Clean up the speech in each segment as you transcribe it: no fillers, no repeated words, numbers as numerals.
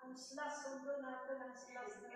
Ang slash, sundo natin ang slash na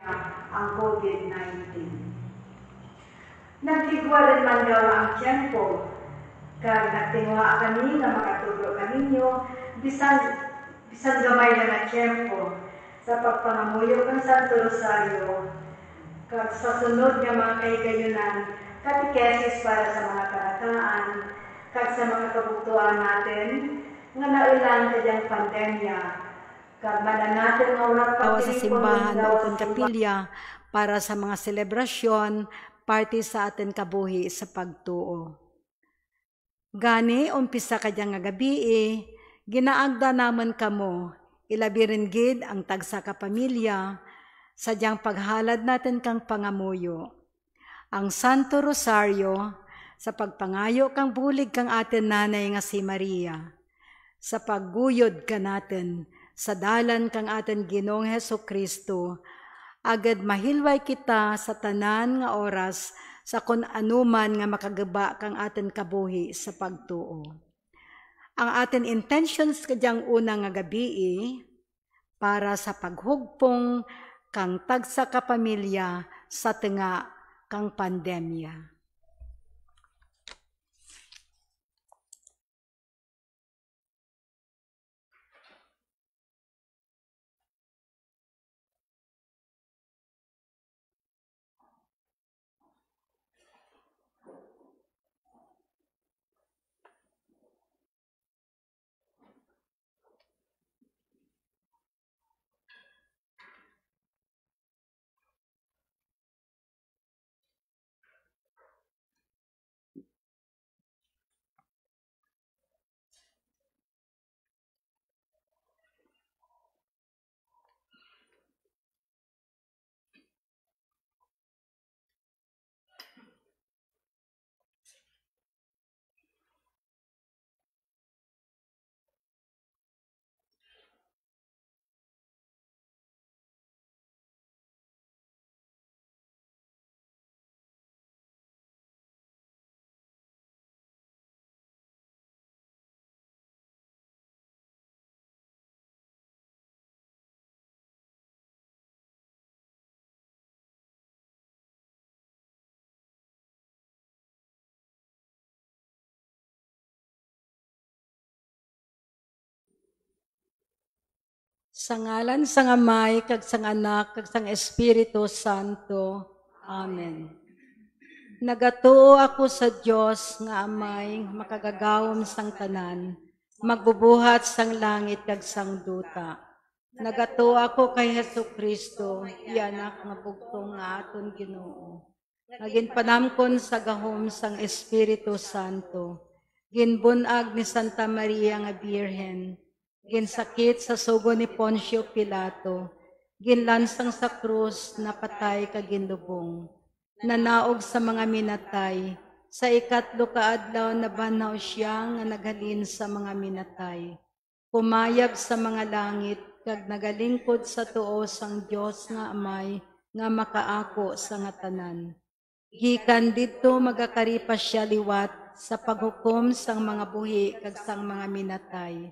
ang COVID-19. Nagligwa rin man daw ang tiyempo, kag nagtingwa kami na makatulog kaninyo, bisan gamay na na tiyempo, sa pagpangamuyo ng Santo Rosario, kag sa sunod nga mga kaigayunan, katekesis para sa mga karataan, kag sa mga kabuktuan natin, nga naulang kadyang pandemya, kag mananatin nga ulat sa simbahan o kapilya para sa mga selebrasyon, parte sa atin kabuhi sa pagtuo. Gani, umpisa kadyang nga gabi, ginaagda naman kamo, ilabirin gid ang tagsa ka pamilya, sadyang paghalad natin kang pangamuyo. Ang Santo Rosario, sa pagpangayo kang bulig kang atin nanay nga si Maria, sa pagguyod ka natin, sa dalan kang atin Ginoong Hesukristo, agad mahilway kita sa tanan nga oras, sa kun anuman nga makagaba kang atin kabuhi sa pagtuo. Ang atin intentions kadyang una nga gabi, para sa paghugpong kang tagsa ka pamilya sa tinga kang pandemya. Sa ngalan sang Amay, kag sang Anak, kag sang Espiritu Santo. Amen. Nagatuo ako sa Dios nga Amay, makagagawom sang tanan, magbubuhat sang langit kag sang duta. Nagatuo ako kay Hesukristo, Anak nga bugtong nga aton Ginoo. Naginpanamkon sa gahom sang Espiritu Santo, ginbunag ni Santa Maria nga Birhen, ginsakit sa sugo ni Poncio Pilato, ginlansang sa krus, napatay kag ginlubong, nanaog sa mga minatay, sa ikatlo ka adlaw nabanaw siya nga naghalin sa mga minatay, pumayag sa mga langit kag nagalingkod sa tuo sang Dios nga Amay nga makaako sa nga tanan. Gikan didto magakaripas siya liwat sa paghukom sang mga buhi kag sang mga minatay.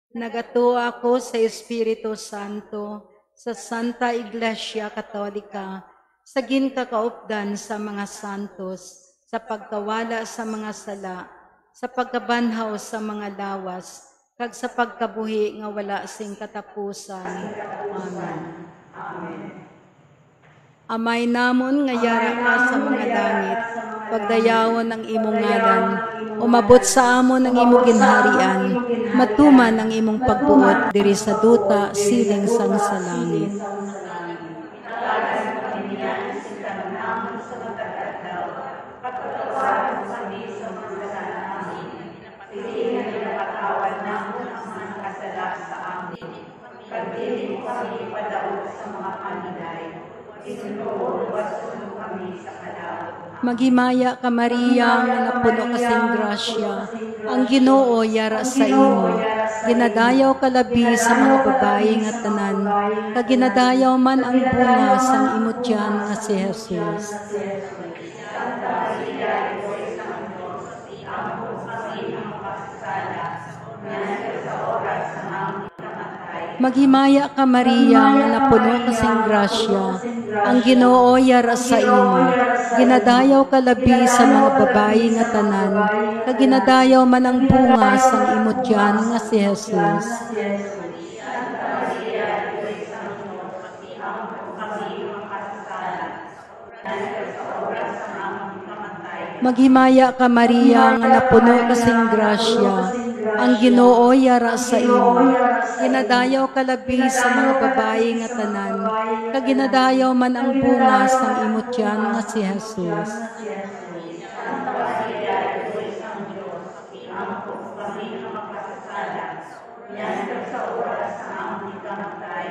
Nagatuo ako sa Espiritu Santo, sa Santa Iglesia Katolika, sa ginkakaupdan sa mga santos, sa pagkawala sa mga sala, sa pagkabanhaw sa mga lawas, kag sa pagkabuhi nga wala sing katapusan. Amen. Amen. Amay namon nga yara ka sa mga langit, pagdayawon ang imong ngalan, umabot sa amon ang imong ginharian, matuman ang imong pagbuot diri sa duta siling sang sa langit. Maghimaya ka Maria, nga napuno kasing grasya, ang Ginoo yara sa imo. Ginadayaw ka labi sa mga babayi nga tanan, kag ginadayaw man ang bunga sang imong tiyan nga si Jesus. Maghimaya ka Maria, nga napuno kasing grasya, ang Ginoo yara sa imo. Ginadayaw ka labi sa mga babayi nga tanan, kag ginadayaw man ang bunga sang imot tiyan nga si Jesus. Maghimaya ka Maria, nga napuno kasing grasya, ang Ginoo yara sa imo. Ginadayaw ka labi sa mga babayi nga tanan, kag ginadayaw man ang bunga sang imot tiyan nga si Jesus.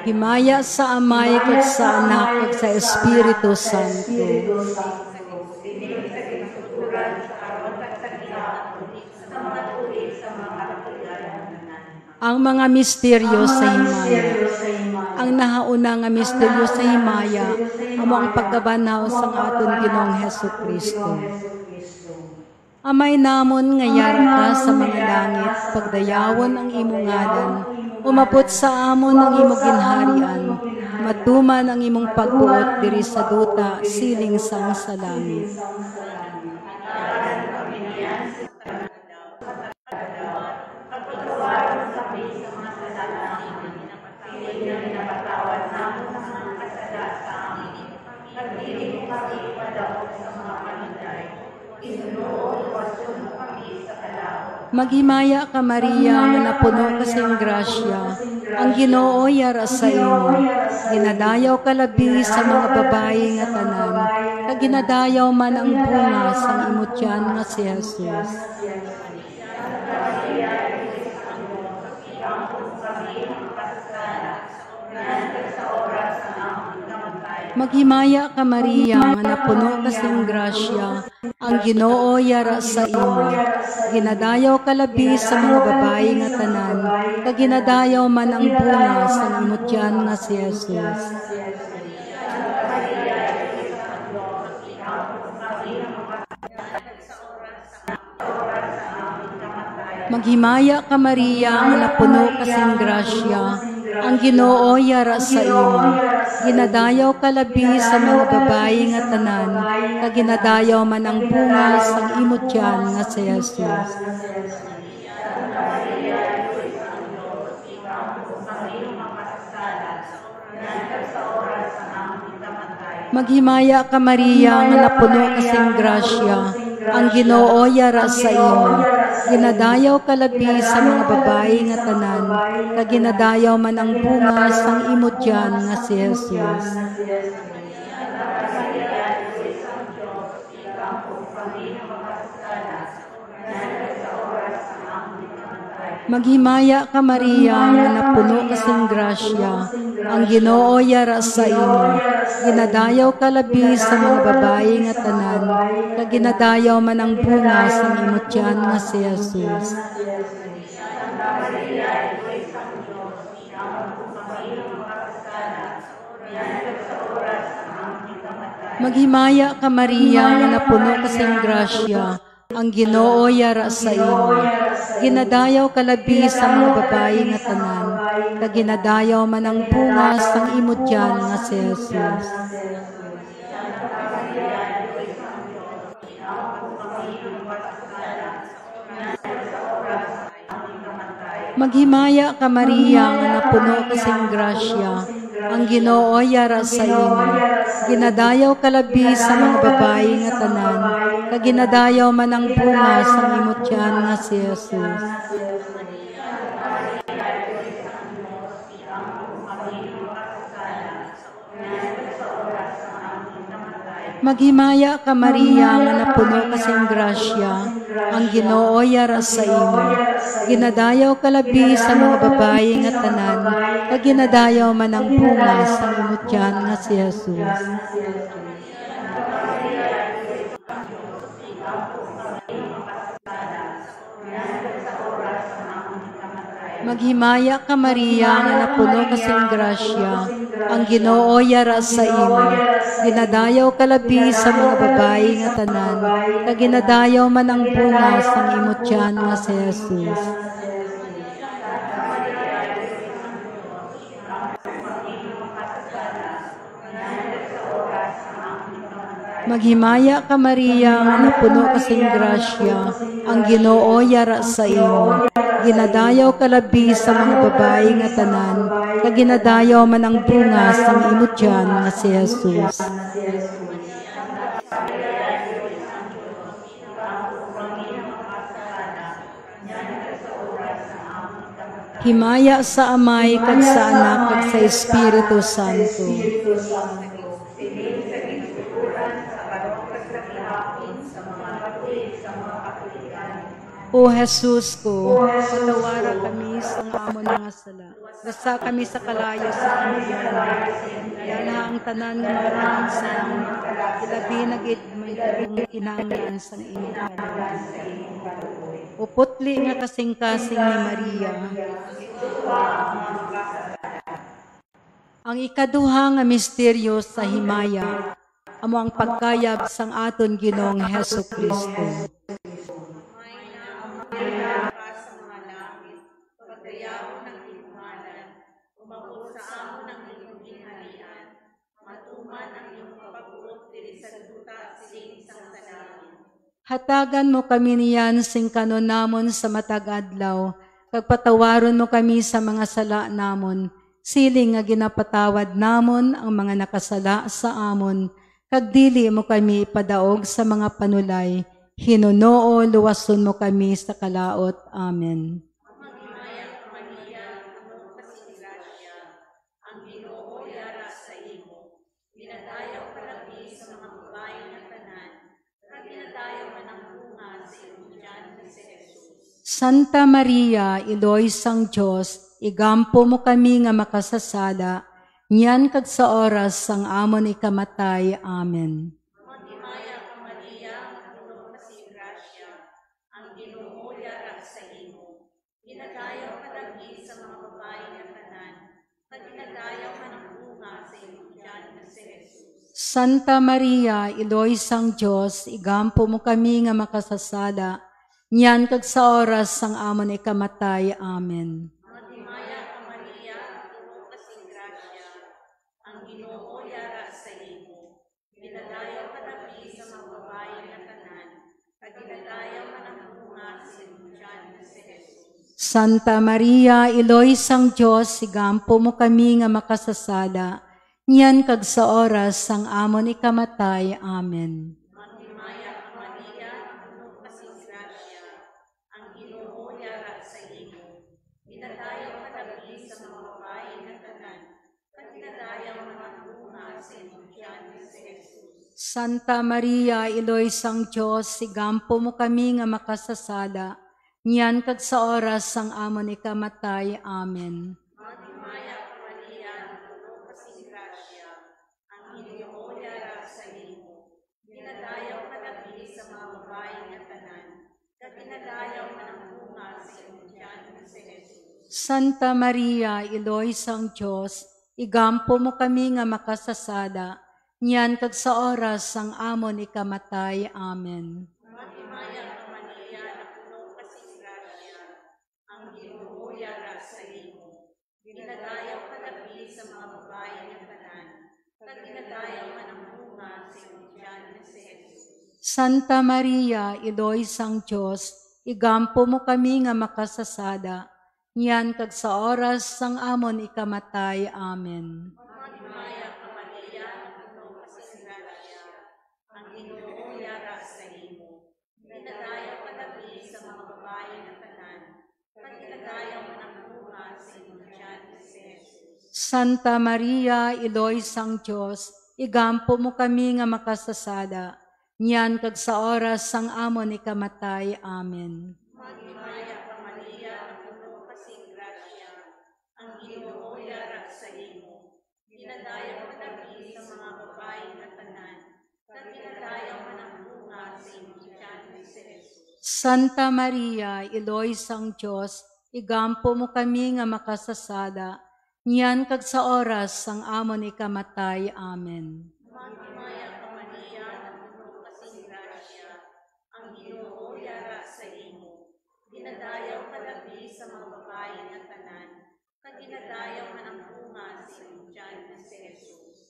Himaya sa Amay kag sa Anak kag sa Espiritu Santo. Ang mga misteryo sa himaya. Ang nahauna nga misteryo sa himaya, amo ang pagkabanaw sang aton Ginoong Hesukristo. Amay namon nga yara ka sa mga langit, pagdayawon ang imong ngalan, umabot sa amon ang imong ginharian, matuman ang imong pagbuot diri sa duta, siling sang sa langit. Maghimaya ka Maria, nga napuno kasing grasya, ang Ginoo yara sa imo. Ginadayaw ka labi sa mga babayi nga tanan, kag ginadayaw man ang bunga sang imot tiyan nga si Jesus. Maghimaya ka Maria, nga napuno kasing grasya, ang Ginoo yara sa imo. Ginadayaw ka labi sa mga babayi nga tanan, kag ginadayaw man ang bunga sang imot tiyan nga si Jesus. Maghimaya ka Maria, nga napuno kasing grasya, ang Ginoo yara sa imo. Ginadayaw ka labi sa mga babayi nga tanan, kag ginadayaw man ang bunga sang imot tiyan nga si Jesus. Maghimaya ka Maria, nga napuno kasing grasya, ang Ginoo yara sa imo. Ginadayaw ka labi sa mga babayi nga tanan, kag ginadayaw man ang bunga sang imot tiyan nga si Jesus. Maghimaya ka Maria, nga napuno kasing grasya, ang Ginoo yara sa imo. Ginadayaw ka labi sa mga babayi nga tanan, kag ginadayaw man ang bunga sang imot tiyan nga si Jesus. Maghimaya ka Maria, nga napuno kasing grasya, ang Ginoo yara sa imo. Ginadayaw ka labi sa mga babayi nga tanan, kag ginadayaw man ang bunga sang imot tiyan nga si Jesus. Maghimaya ka Maria, nga napuno kasing grasya, ang Ginoo yara sa imo. Ginadayaw ka labi sa mga babayi nga tanan, kag ginadayaw man ang bunga sang imot tiyan nga si Jesus. Maghimaya ka Maria, nga napuno kasing grasya, ang Ginoo yara sa imo. Ginadayaw ka labi sa mga babayi nga tanan, kag ginadayaw man ang bunga sang imot tiyan nga si Jesus. Maghimaya ka Maria, nga napuno kasing grasya, ang Ginoo yara sa imo. Ginadayaw ka labi sa mga babayi nga tanan, kag ginadayaw man ang bunga sang imot tiyan nga si Jesus. Maghimaya ka Maria, nga napuno kasing grasya, ang Ginoo yara sa imo. Ginadayaw ka labi sa mga babae nga tanan, kag ginadayaw man ang bunga sang imo tiyan nga si Jesus. Himaya sa Amay, kag sa Anak, kag sa Espiritu Santo. O Jesus ko, patawara kami sa amon nga sala. Basta kami sa kalayo sa impyerno. Yan ang tanan nga makatawag sa amin. Ilabi na gid may kinahanglan sang imong kaluoy. Uputli nga kasing-kasing ni Maria. Ang ikaduha nga misteryo sa himaya, amo ang pagkayab sang aton Ginoong Hesukristo. Hatagan mo kami niyan sing kanon namon sa matag adlaw, kag patawaron mo kami sa mga sala namon, siling nga ginapatawad namon ang mga nakasala sa amon, kag dili mo kami padaog sa mga panulay, hinunoo luwason mo kami sa kalaot. Amen. Santa Maria, Iloy sang Diyos, igampo mo kami nga makasasala, niyan kag sa oras sang amon ikamatay. Amen. Santa Maria, Iloy sang Diyos, igampo mo kami nga makasasala, niyan kag sa oras sang amon ikamatay. Amen. Santa Maria, Iloy sang Diyos, igampo mo kami nga makasasala, niyan kag sa oras sang amon ikamatay. Amen. Santa Maria, Iloy sang Diyos, igampo mo kami nga makasasala, niyan kag sa oras sang amon ikamatay. Amen. Santa Maria, Iloy sang Diyos, igampo mo kami nga makasasala, niyan kag sa oras sang amon ikamatay. Amen. Santa Maria, Iloy sang Diyos, igampo mo kami nga makasasada, niyan kag sa oras sang amon ikamatay. Amen. Santa Maria, Iloy sang Diyos, igampo mo kami nga makasasada, niyan kag sa oras sang amon ikamatay. Amen. Santa Maria, Iloy sang Diyos, igampo mo kami nga makasasada, niyan kag sa oras sang amon ikamatay. Amen.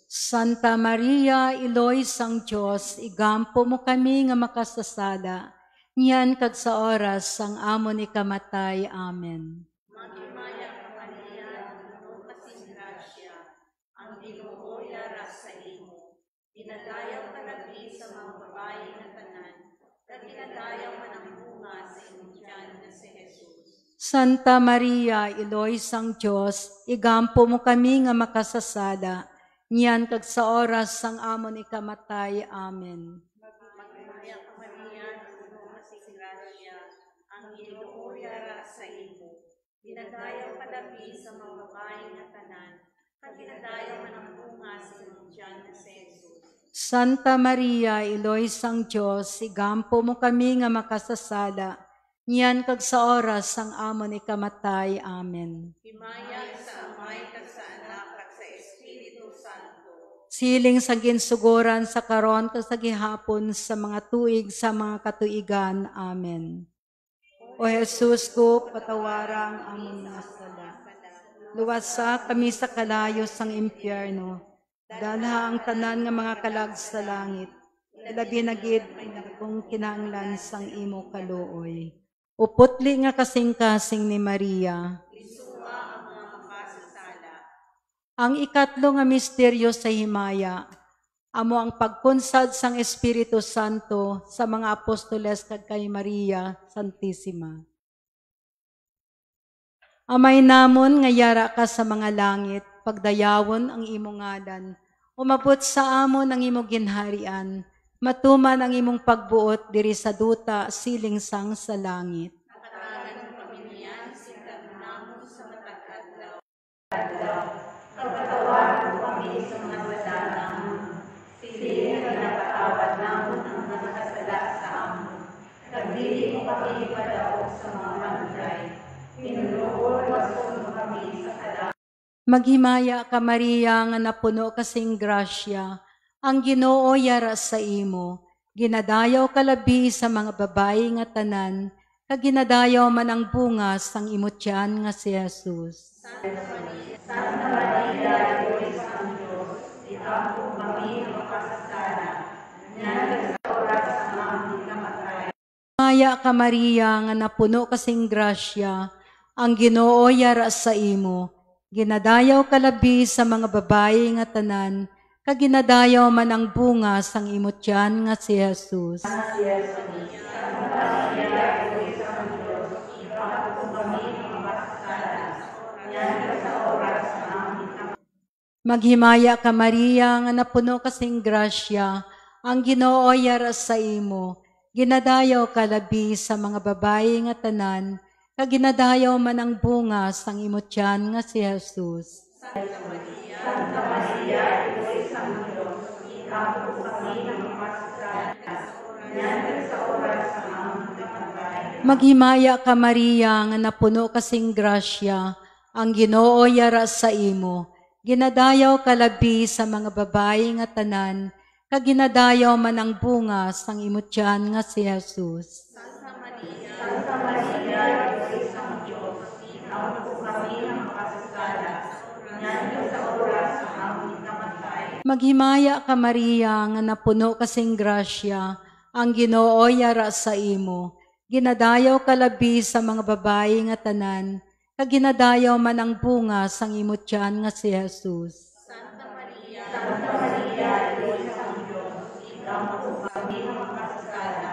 Santa Maria, Iloy sang Dios, igampo mo kami nga makasasala, niyan kag sa oras sang amo ni kamatay. Amen. Maghimaya ka Maria, puno kasing grasya, ang Ginoo yara sa imo. Dinadayaw ka labi sa mga babae nga tanan, kag dinadayaw man ang bunga sa imong tiyan nga si Jesus. Santa Maria, Iloy sang Dios, igampo mo kami nga makasasala, niyan kag sa oras sang amo ni kamatay. Amen. Maghimaya ka Maria, puno kasing grasya, ang Ginoo yara sa imo. Dinadayaw ka labi sa mga babae nga tanan, kag dinadayaw man ang bunga sa imong tiyan nga si Jesus. Santa Maria, Iloy sang Dios, igampo mo kami nga makasasala, niyan kag sa oras sang amo ni kamatay. Amen. Himaya sa Amay kag sa Anak kag sa Espiritu Santo. Siling sa ginsugoran sa karon kag sa gihapon sa mga tuig sa mga katuigan. Amen. O Jesus ko, patawarang amon nga sala. Luwasa kami sa kalayo sang impyerno. Dalha ang tanan nga mga kalag sa langit. Ilabi na gid kung kinahanglan sang imo kaluoy. Upotli nga kasing-kasing ni Maria. Isuwa ang mga makasasala. Ang ikatlo nga misteryo sa himaya, amo ang pagkunsad sang Espiritu Santo sa mga apostoles kag kay Maria Santissima. Amay namon nga yara ka sa mga langit, pagdayawon ang imong ngalan, umabot sa amon ang imong ginharian, matuman ang imong pagbuot diri sa duta siling sang sa langit. Nakatagan ng pamilyan, sikap namon sa matag-adlaw. Pagkatawaran mo kami sa mga sala namon. Sige nga napatawad namon ang mga kasala sa amon. Kagdili mo kami padaog sa mga manday. Pinunuod wason mo kami sa kalam. Maghimaya ka Maria nga napuno kasing grasya, ang Ginoo yara sa imo. Ginadayaw ka labi sa mga babae nga tanan, kag ginadayaw man ang bunga sang imo tiyan nga si Jesus. Santa Maria, Iloy sang Dios, igampo kami nga makasasala. Niyan sa oras sa aming kamatay. Maya ka Maria nga napuno kasing grasya, ang Ginoo yara sa imo. Ginadayaw ka labi sa mga babae nga tanan, kag ginadayaw man ang bunga sang imo tiyan nga si Jesus. Maghimaya ka Maria nga napuno kasing grasya, ang Ginoo yara sa imo. Ginadayaw ka labi sa mga babae nga tanan, kag ginadayaw man ang bunga sang imo tiyan nga si Jesus. Santa Maria, Iloy sang Dios, igampo kami nga makasasala. Niyan sa oras sa aming kamatay. Maghimaya ka Maria nga napuno kasing grasya, ang Ginoo yara sa imo. Ginadayaw ka labi sa mga babae nga tanan, kag ginadayaw man ang bunga sang imo tiyan nga si Jesus. Santa Maria, Iloy sang Dios, igampo kami nga makasasala. Niyan sa oras sa aming kamatay. Maghimaya ka Maria nga napuno kasing grasya, ang Ginoo yara sa imo. Ginadayaw ka labi sa mga babae nga tanan, kag ginadayaw man ang bunga sang imo tiyan nga si Jesus. Santa Maria, Iloy sang Dios, igampo kami nga makasasala.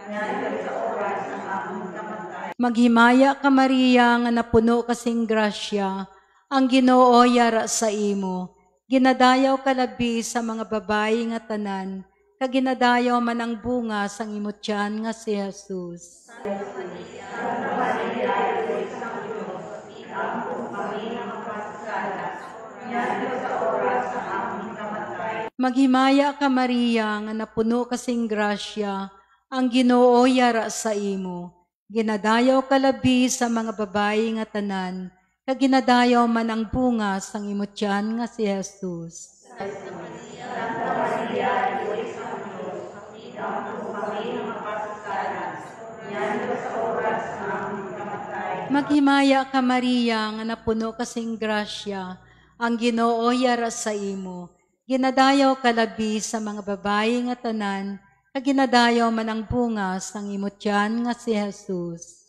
Niyan sa oras sa aming kamatay. Maghimaya ka Maria nga napuno kasing grasya, ang Ginoo yara sa imo. Ginadayaw ka labi sa mga babae nga tanan, kag ginadayaw man ang bunga sang imo tiyan nga si Jesus. Maghimaya ka Maria nga napuno kasing grasya, ang Ginoo yara sa imo. Ginadayaw ka labi sa mga babae nga tanan, kag ginadayaw man ang bunga sang imo tiyan nga si Jesus. Maghimaya ka Maria nga napuno kasing grasya, ang Ginoo yara sa imo. ginadayaw kalabi sa mga babayi nga tanan, kag ginadayaw man ang bunga sang imong tiyan nga si Jesus.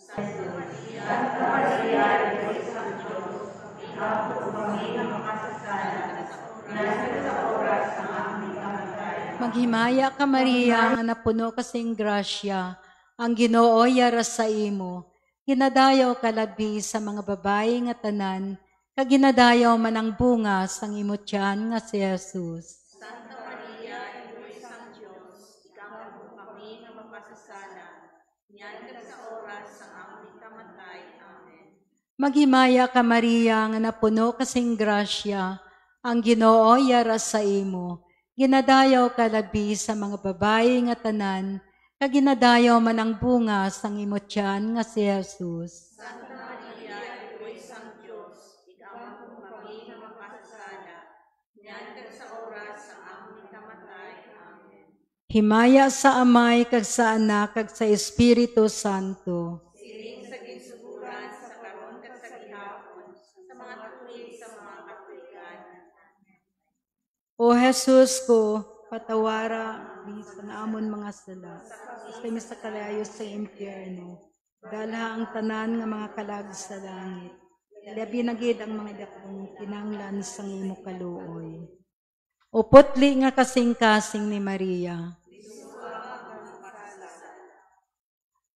Maghimaya ka Maria, nga napuno kasing grasya, ang Ginoo yara sa imo. Ginadayaw kalabi sa mga babayi nga tanan, kag ginadayaw man ang bunga sang imong tiyan nga si Jesus. Santa Maria, Ina sang Diyos, ikaw po kami nga mapasasala, niyan ket sa oras sa aming kamatay. Amen. Maghimaya ka Maria, nga napuno kasing grasya, ang Ginoo yara sa imo. Ginadayaw kalabi sa mga babayi nga tanan, kag ginadayaw man ang bunga sang imong tiyan nga si Jesus. Santa Maria, Ina sang Diyos, ikaw po kami nga mapasasala, niyan ket sa oras sa aming kamatay. Amen. Himaya sa Amay, kag sa Anak, kag sa Espiritu Santo. Siring sa ginsuguran sa karon ket sa gihapon, sa mga tuig sa mga katuigan. O Jesus ko, patawara sa amon mga sala, sa kami sa kalayo sa impyerno, dalha ang tanan nga mga kalag sa langit, labi na gid ang mga dakong kinanglan sang imo kaluoy. O putli nga kasing-kasing ni Maria.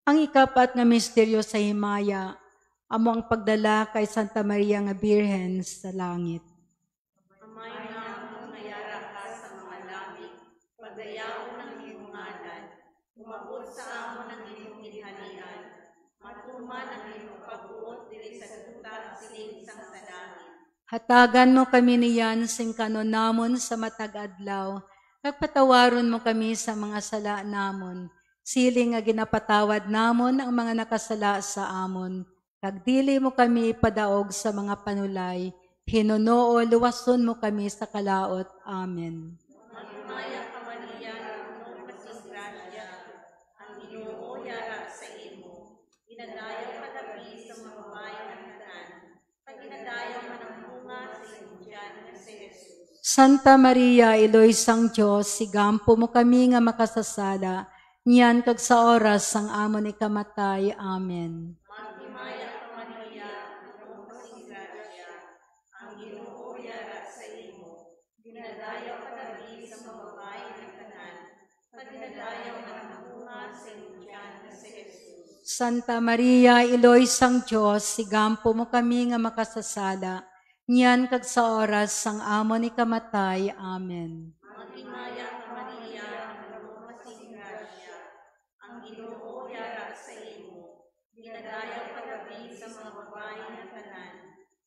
Ang ikapat nga misteryo sa himaya, amo ang pagdala kay Santa Maria nga Birhen sa langit. Amay na nayara ka sa mga langit, pagdayaon ng iyong ngalan, umabot sa amon ng iyong ginhalian, matuman ang iyong pagbuot diri sa duta sining sang sa langit. Hatagan mo kami niyan sing kanon namon sa matag adlaw, kag patawaron mo kami sa mga sala namon, siling nga ginapatawad namon ang mga nakasala sa amon, kag dili mo kami padaog sa mga panulay, hinunoo luwason mo kami sa kalaot. Amen. Maghimaya ka Maria, puno kasing grasya, ang Ginoo yara sa imo. Ginadayaw ka labi sa mga babayi ng tanan, pag ginadayaw man ang bunga sa iyong tiyan nga si Jesus. Santa Maria, Iloy sang Diyos, sigampo mo kami nga makasasala, niyan kag sa oras sang amon ikamatay. Amen. Maghimaya ka Maria, puno kasing grasya, ang Ginoo yara sa imo. Ginadayaw ka labi sa mga babayi ng tanan, pag ginadayaw man ang bunga sa iyong tiyan nga si Jesus. Santa Maria, Iloy sang Diyos, sigampo mo kami nga makasasala, niyan kag sa oras sang amon ikamatay. Amen. Maghimaya ka Maria, puno kasing grasya, ang Ginoo yara sa imo. Ginadayaw ka labi sa mga babayi ng tanan,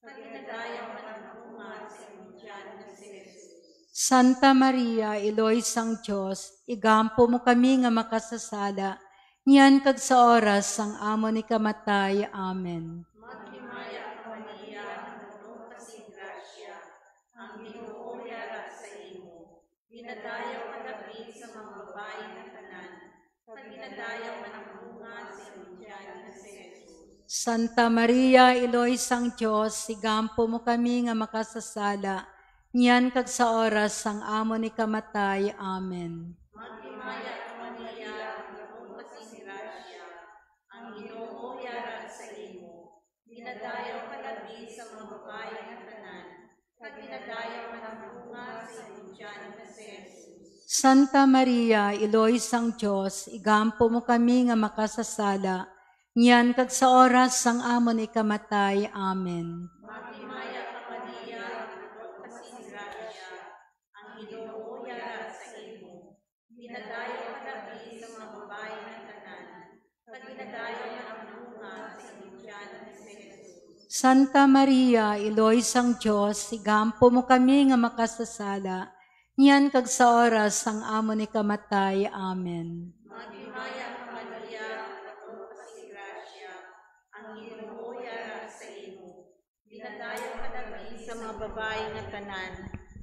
pag ginadayaw man ang bunga sa iyong tiyan nga si Jesus. Santa Maria, Iloy sang Diyos, igampo mo kami nga makasasala, niyan kag sa oras sang amon ikamatay. Amen. Maghimaya ka Maria, puno kasing grasya, ang Ginoo yara sa imo. Ginadayaw ka labi sa mga babayi ng tanan, pag ginadayaw man ang bunga sa iyong tiyan nga si Jesus. Santa Maria, Iloy sang Diyos, sigampo mo kami nga makasasala, niyan kag sa oras sang amon ikamatay. Amen. Maghimaya ka Maria, puno kasing grasya, ang Ginoo yara sa imo. Ginadayaw ka labi sa mga babayi ng tanan, pag ginadayaw man ang bunga sa iyong tiyan nga si Jesus. Santa Maria, Iloy sang Diyos, igampo mo kami nga makasasala, niyan kag sa oras sang amon ikamatay. Amen. Maghimaya ka Maria, puno kasing grasya, ang Ginoo yara sa imo. Ginadayaw ka labi sa mga babayi ng tanan, pag ginadayaw man ang bunga sa iyong tiyan nga si Jesus. Santa Maria, Iloy sang Diyos, igampo mo kami nga makasasala, niyan kag sa oras sang amon ikamatay. Amen. Maghimaya ka Maria, puno kasing grasya, ang Ginoo yara sa imo. Ginadayaw ka labi sa mga babayi nga tanan,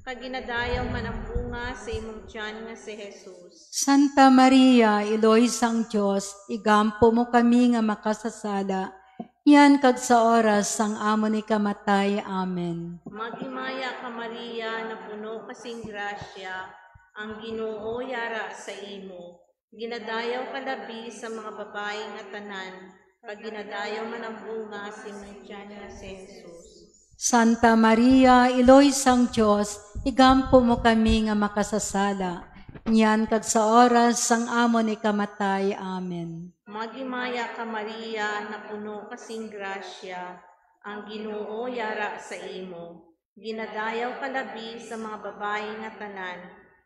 kag ginadayaw man ang bunga sa imong tiyan nga si Jesus. Santa Maria, Iloy sang Diyos, igampo mo kami nga makasasala, Nyan kag sa oras sang amo ni kamatay. Amen. Maghimaya ka Maria, na puno kasing grasya, ang Ginoo yara sa imo. Ginadayaw ka labi sa mga babae nga tanan, kag ginadayaw man ang bunga si imong tiyan nga si Jesus. Santa Maria, Iloy sang Diyos, igampo mo kami nga makasasala. Nyan kag sa oras sang amo ni kamatay. Amen. Maghimaya ka Maria, na puno kasing grasya, ang Ginoo yara sa imo. Ginadayaw ka labi sa mga babae nga tanan,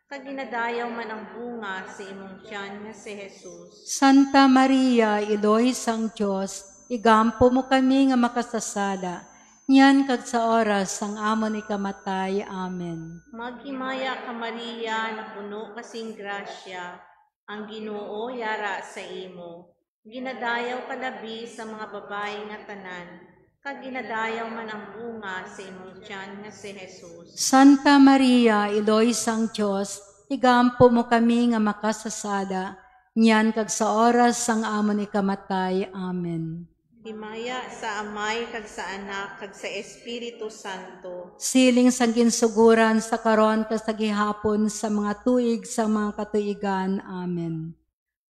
kag ginadayaw man ang bunga sa imong tiyan nga si Jesus. Santa Maria, Iloy sang Diyos, igampo mo kami nga makasasala. Nyan kag sa oras sang amo ni kamatay. Amen. Maghimaya ka Maria, na puno kasing grasya, ang Ginoo yara sa imo. Ginadayaw ka labi sa mga babae nga tanan, kag ginadayaw man ang bunga sa imong tiyan nga si Jesus. Santa Maria, Iloy sang Diyos, igampo mo kami nga makasasala. Nyan kag sa oras sang amo ni kamatay. Amen. Himaya sa Amay, kag sa Anak, kag sa Espiritu Santo. Siling sang ginsuguran sa karon kag sa gihapon sa mga tuig sa mga katuigan. Amen.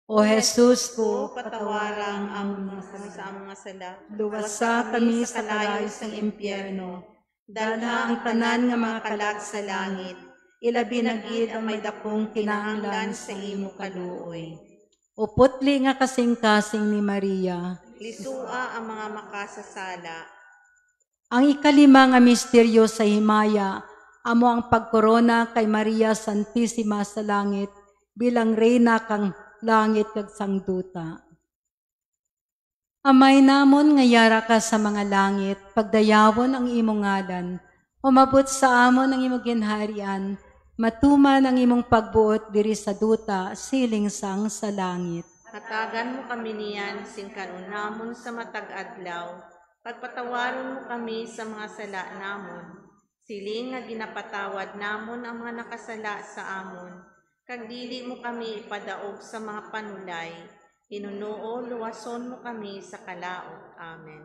O Jesus ko, patawarang ang sa mga sala. luwasa kami sa kalayo sa impyerno. Dalha ang tanan nga mga kalag sa langit. Ilabi na gid ang may dakong kinahanglan sa imo kaluoy. O putli nga kasing-kasing ni Maria. Lisua ang mga makasasala. Ang ikalima nga misteryo sa himaya, amo ang pagkorona kay Maria Santissima sa langit bilang reyna kang langit kag sangduta. Amay namon nga yara ka sa mga langit, pagdayawon ang imong ngalan, umabot sa amon ang imong ginharian, matuman ang imong pagbuot diri sa duta, siling sang sa langit. Hatagan mo kami niyan, singkanon namon sa matag adlaw, pagpatawaron mo kami sa mga sala namon, siling nga ginapatawad namon ang mga nakasala sa amon, kag dili mo kami ipadaog sa mga panulay, hinunuo luwason mo kami sa kalaot. Amen.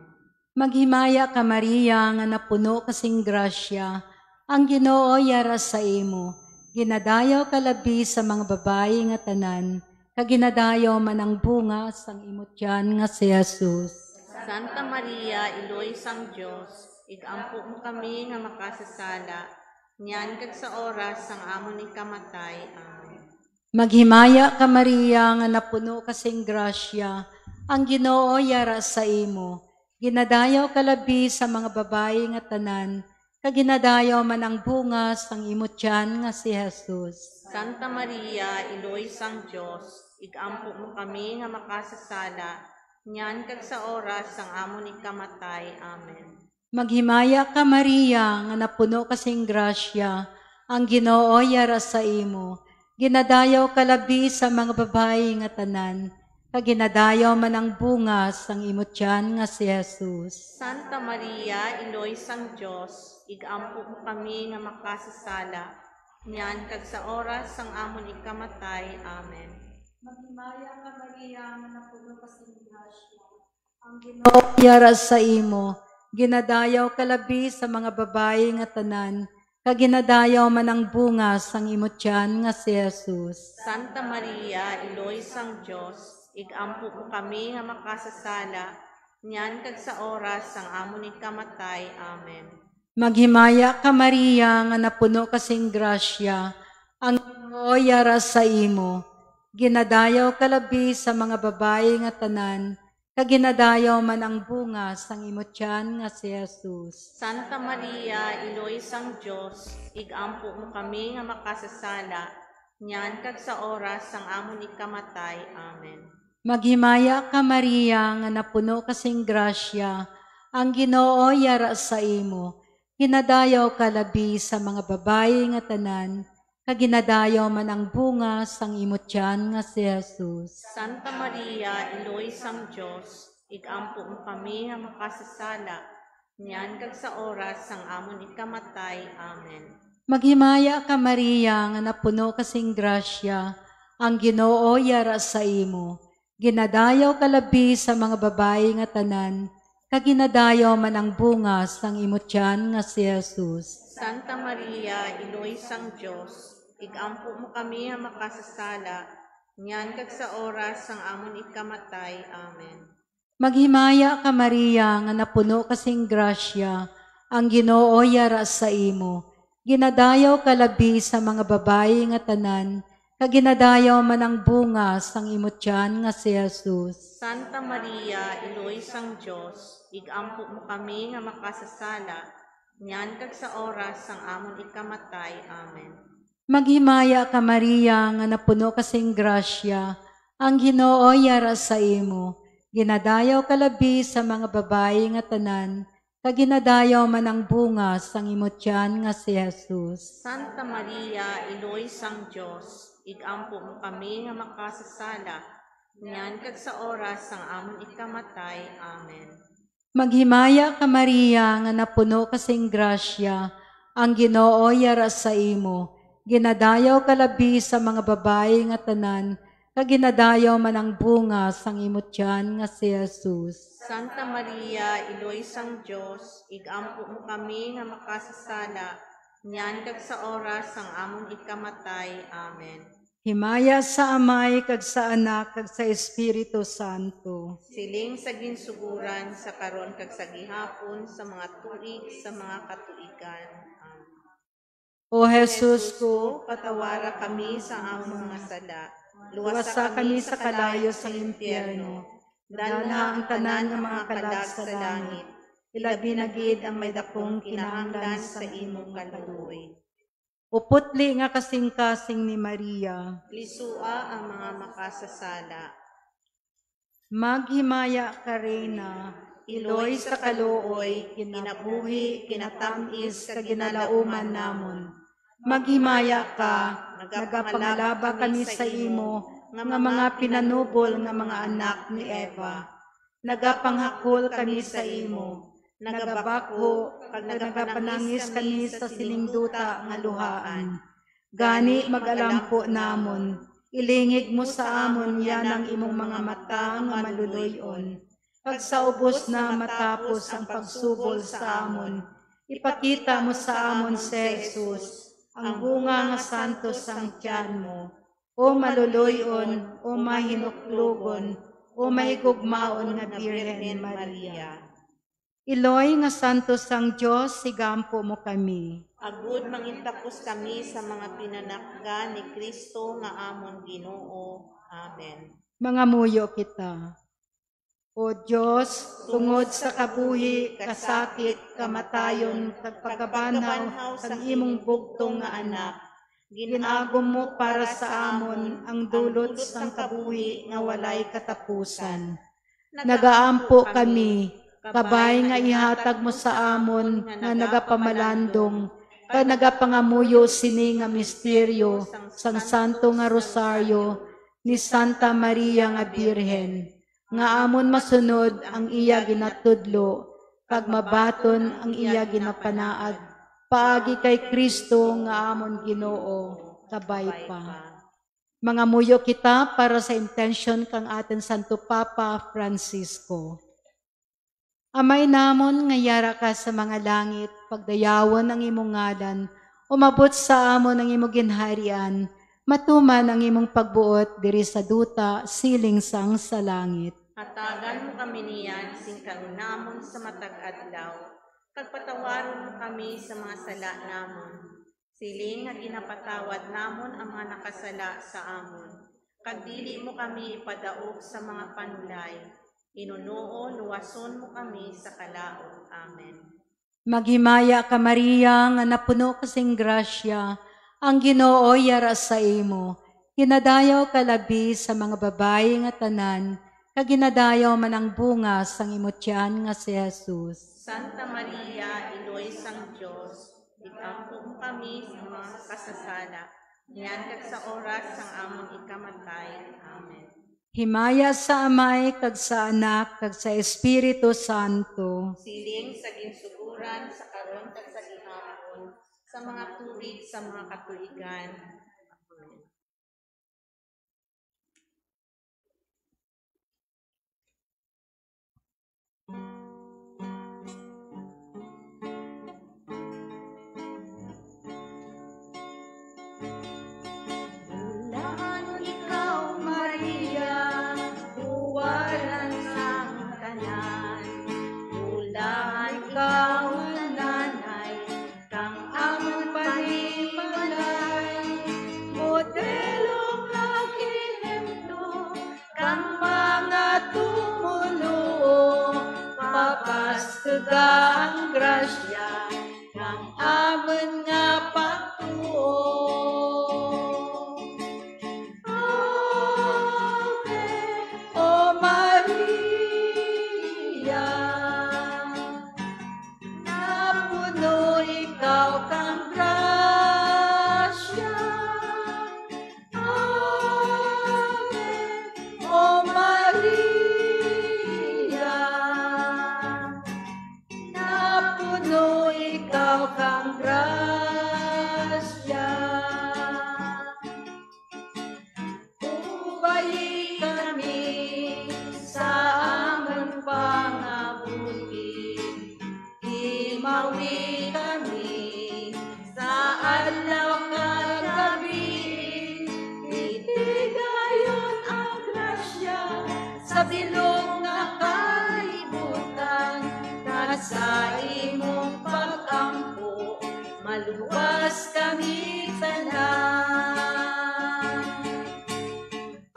Maghimaya ka Maria nga napuno kasing grasya, ang Ginoo yara sa imo, ginadayaw ka labi sa mga babae nga tanan, kag ginadayaw man ang bunga sang imong tiyan nga si Jesus. Santa Maria, Iloy sang Diyos, igampo mo kami nga makasasala, niyan kag sa oras sang amon ni kamatay. Amen. Maghimaya ka Maria nga napuno kasing grasya, ang Ginoo yara sa imo, ginadayaw ka labi sa mga babae nga tanan, kag ginadayaw man ang bunga sang imong tiyan nga si Jesus. Santa Maria, Iloy sang Diyos, igampo mo kami nga makasasala, niyan kag sa oras sang amon ni kamatay. Amen. Maghimaya ka Maria nga napuno kasing grasya, ang Ginoo yara sa imo, ginadayaw ka labi sa mga babae nga tanan, kag ginadayaw man ang bunga sang imong tiyan nga si Jesus. Santa Maria, Iloy sang Diyos, igampo mo kami nga makasasala, niyan kag sa oras sang amon ni kamatay. Amen. Maghimaya ka Maria nga napuno kasing grasya, ang Ginoo yara sa imo, ginadayaw ka labi sa mga babae nga tanan, kag ginadayaw man ang bunga sang imong tiyan nga si Jesus. Santa Maria, Iloy sang Diyos, igampo mo kami nga makasasala, niyan kag sa oras sang amon ni kamatay. Amen. Maghimaya ka Maria nga napuno kasing grasya, ang Ginoo yara sa imo, ginadayaw ka labi sa mga babae nga tanan, kag ginadayaw man ang bunga sang imong tiyan nga si Jesus. Santa Maria, Iloy sang Diyos, igampo mo kami nga makasasala, niyan kag sa oras sang amon ni kamatay. Amen. Maghimaya ka Maria nga napuno kasing grasya, ang Ginoo yara sa imo, ginadayaw ka labi sa mga babae nga tanan, kag ginadayaw man ang bunga sang imong tiyan nga si Jesus. Santa Maria, Iloy sang Diyos, igampo mo kami nga makasasala, niyan kag sa oras sang amon ni kamatay. Amen. Maghimaya ka Maria nga napuno kasing grasya, ang Ginoo yara sa imo, ginadayaw ka labi sa mga babae nga tanan, kaginadayaw man ang bunga sang imo tiyan nga si Jesus. Santa Maria, Inoy sang Dios, igampo mo kami nga makasasala, nyan kag sa oras sang amon ikamatay. Amen. Maghimaya ka Maria nga napuno kasing grasya, ang Ginoo yara sa imo. Ginadayaw ka labi sa mga babayi nga tanan, kaginadayaw man ang bunga sang imo tiyan nga si Jesus. Santa Maria, Inoy sang Dios, igampo mo kami nga makasasala, nyan kag sa oras sang amon ikamatay. Amen. Maghimaya ka Maria nga napuno kasing grasya, ang Ginoo yara sa imo. Ginadayaw ka labi sa mga babayi nga tanan, kaginadayaw man ang bunga sang imo tiyan nga si Jesus. Santa Maria, Inoy sang Dios, igampo mo kami nga makasasala, nyan kag sa oras sang amon ikamatay. Amen. Maghimaya ka Maria nga napuno kasing grasya, ang Ginoo yara sa imo. Ginadayaw ka labi sa mga babayi nga tanan, kaginadayaw man ang bunga sang imo tiyan nga si Jesus. Santa Maria, Inoy sang Dios, igampo mo kami nga makasasala, nyan kag sa oras sang amon ikamatay. Amen. Himaya sa Amay kag sa Anak kag sa Espiritu Santo. Siling sa ginsuguran sa karon kag sa gihapon sa mga tuig sa mga katuigan. Amen. O Jesus ko, patawara kami sa among mga sala. luwasa kami sa kalayo sa impyerno. Dalha ang tanan ng mga kalag sa langit. Ilabi na gid ang may dakong kinahanglan sa imong kaluoy. Uputli nga kasing-kasing ni Maria. Lisua ang mga makasasala. Maghimaya ka Reyna, iloy sa kaluoy, kinabuhi, kinatamis, kaginalauman namon. Maghimaya ka, nagapangalaba kami sa imo, nga mga pinanubol nga mga anak ni Eva. Nagapanghakol kami sa imo, nagabakho, kag nagapanangis kami sa siningduta nga luhaan. Gani magalampo namon, ilingig mo sa amon yan ang imong mga mata nga maluluyon. Pag sa ubos na matapos ang pagsubol sa amon, ipakita mo sa amon si Jesus, ang bunga nga santos ang tiyan mo. O maluluyon, o mahinuklugon, o mahigugmaon nga Birhen Maria. Iloy nga santos ang Diyos, sigampo mo kami. Agud mangintapos kami sa mga pinanakga ni Kristo nga amon Ginoo. Amen. Mga muyo kita. O Diyos, tungod sa kabuhi, kasakit, kamatayon, kag pagkabanhaw sa imong bugtong nga anak, ginagom mo para sa amon ang dulot sang kabuhi nga walay katapusan. Nagaampo kami, kabay nga ihatag mo sa amon nga nagapamalandong, kag nagapangamuyo sini nga misteryo sang Santo nga Rosaryo ni Santa Maria nga Birhen, nga amon masunod ang iya ginatudlo, kag mabaton ang iya ginapanaad, paagi kay Kristo nga amon Ginoo, kabay pa. Mga muyo kita para sa intention kang aten Santo Papa Francisco. Amay namon nga yara ka sa mga langit, pagdayawon ang imong ngalan, umabot sa amon ang imong ginharian, matuman ang imong pagbuot diri sa duta, siling sang sa langit. Hatagan mo kami niyan, sing kanunamon sa matag adlaw, kag patawaron mo kami sa mga sala namon. Siling nga ginapatawad namon ang mga nakasala sa amon. Kag dili mo kami ipadaog sa mga panulay. Inunuo, luwason mo kami sa kalaot. Amen. Maghimaya ka Maria, nga napuno kasing grasya, ang Ginoo yara sa imo. Ginadayaw ka labi sa mga babayi nga tanan, kaginadayaw man ang bunga sang imo tiyan nga si Jesus. Santa Maria, Iloy sang Dios, igampo mo kami sa mga kasasala, niyan kag sa oras sang amon ikamatay. Amen. Himaya sa Amay kag sa Anak kag sa Espiritu Santo. Siling sa ginsuguran sa karon kag sa gihapon, sa mga tuig sa mga katuigan. Amen. dugang grasya kang amon nga pagtuo. Ave, O Maria, napuno ikaw kang grasya. Ave, O Maria, napuno ikaw kang grasya. Ubayi kami sa aming pangabuti, imawi kami sa adlaw kag gabi, itigayon ang grasya sa bilog nga kalibutan, na sa imong pag-ampo maluwas kami tanan.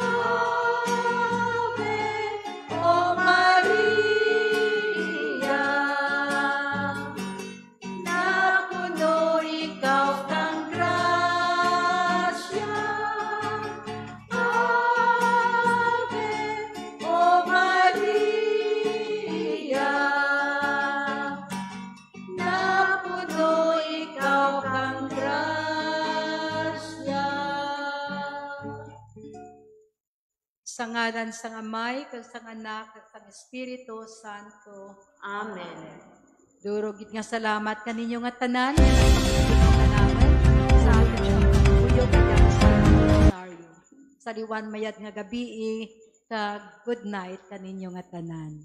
Ave, O Maria, napuno ikaw kang grasya. Ave, O Maria, napuno ikaw kang grasya. Sa ngalan sang Amay, kag sang Anak, kag sang Espiritu Santo. Amen. Durugit nga salamat kaninyo nga tanan. Naman sa ating pagpuyog sa Rosario. Sa liwan mayad nga gabi, kag good night kaninyo nga tanan.